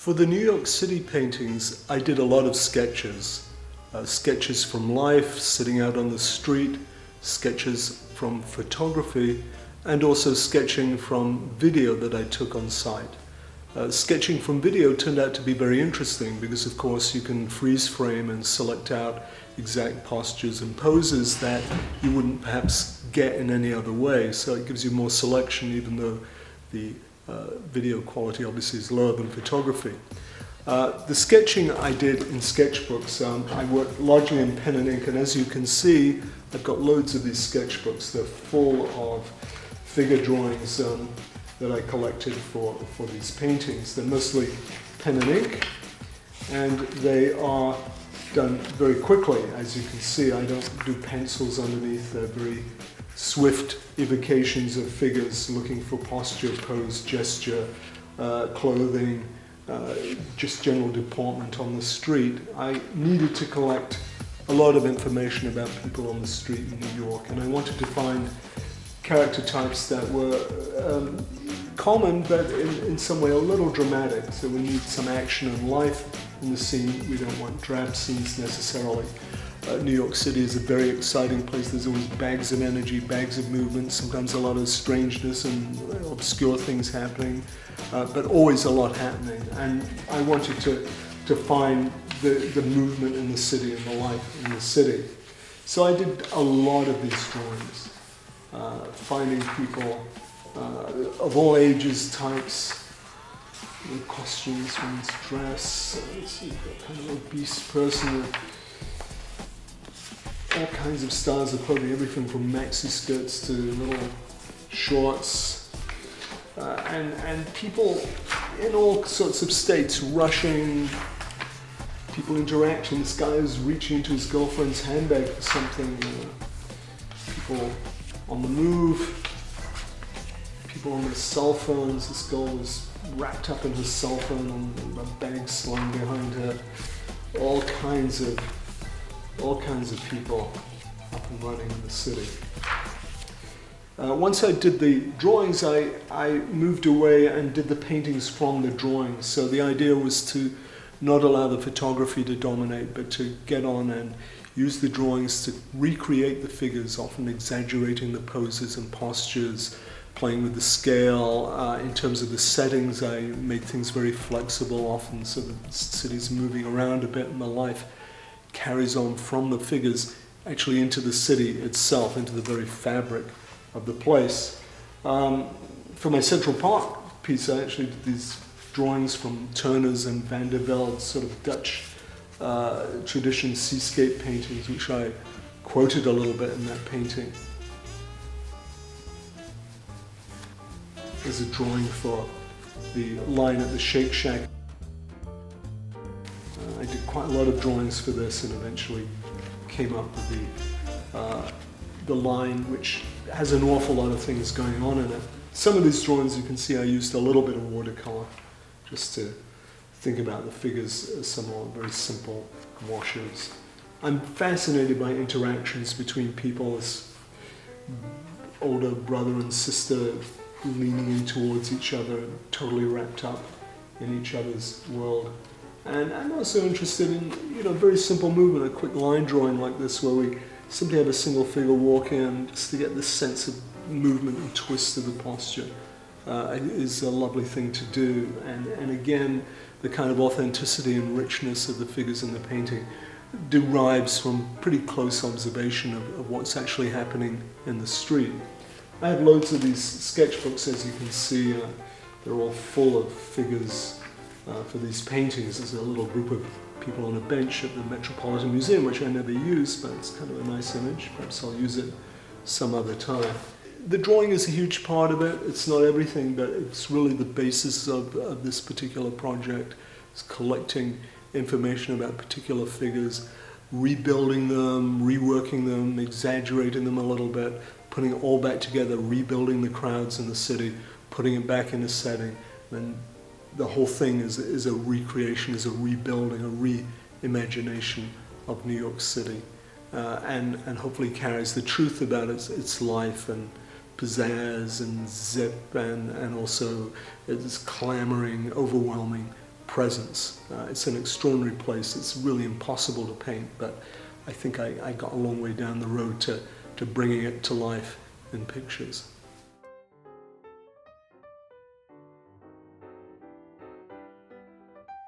For the New York City paintings, I did a lot of sketches. Sketches from life, sitting out on the street, sketches from photography, and also sketching from video that I took on site. Sketching from video turned out to be very interesting because, of course, you can freeze frame and select out exact postures and poses that you wouldn't perhaps get in any other way. So it gives you more selection, even though the video quality obviously is lower than photography. The sketching I did in sketchbooks, I worked largely in pen and ink, and as you can see, I've got loads of these sketchbooks. They're full of figure drawings that I collected for these paintings. They're mostly pen and ink, and they are done very quickly. As you can see, I don't do pencils underneath. They're very swift evocations of figures looking for posture, pose, gesture, clothing, just general deportment on the street. I needed to collect a lot of information about people on the street in New York, and I wanted to find character types that were common, but in some way a little dramatic. So we need some action and life in the scene. We don't want drab scenes necessarily. New York City is a very exciting place. There's always bags of energy, bags of movement, sometimes a lot of strangeness and obscure things happening, but always a lot happening. And I wanted to find the movement in the city and the life in the city. So I did a lot of these drawings, finding people of all ages, types, costumes, one's dress. You've got kind of an obese person with all kinds of styles of clothing, everything from maxi skirts to little shorts, and people in all sorts of states, rushing, people interacting. This guy is reaching into his girlfriend's handbag for something, people on the move, people on their cell phones. This girl was wrapped up in her cell phone and a bag slung behind her. All kinds of people up and running in the city. Once I did the drawings, I moved away and did the paintings from the drawings. So the idea was to not allow the photography to dominate, but to get on and use the drawings to recreate the figures, often exaggerating the poses and postures, playing with the scale. In terms of the settings, I made things very flexible often, so the city's moving around a bit and the life carries on from the figures actually into the city itself, into the very fabric of the place. For my Central Park piece, I actually did these drawings from Turner's and Van der Velde's sort of Dutch tradition seascape paintings, which I quoted a little bit in that painting. There's a drawing for the line at the Shake Shack. I did quite a lot of drawings for this and eventually came up with the line, which has an awful lot of things going on in it. Some of these drawings, you can see I used a little bit of watercolor just to think about the figures as some very simple washes. I'm fascinated by interactions between people, as older brother and sister leaning in towards each other, totally wrapped up in each other's world. And I'm also interested in, very simple movement, a quick line drawing like this, where we simply have a single figure walk in, just to get this sense of movement and twist of the posture. Is a lovely thing to do. And again, the kind of authenticity and richness of the figures in the painting derives from pretty close observation of what's actually happening in the street. I have loads of these sketchbooks, as you can see. They're all full of figures for these paintings. There's a little group of people on a bench at the Metropolitan Museum, which I never use, but it's kind of a nice image. Perhaps I'll use it some other time. The drawing is a huge part of it. It's not everything, but it's really the basis of this particular project. It's collecting information about particular figures, rebuilding them, reworking them, exaggerating them a little bit, putting it all back together, rebuilding the crowds in the city, putting it back in a setting. And the whole thing is a recreation, is a rebuilding, a reimagination of New York City. And hopefully carries the truth about its life and pizzazz and zip and also its clamoring, overwhelming presence. It's an extraordinary place. It's really impossible to paint, but I think I got a long way down the road to bringing it to life in pictures.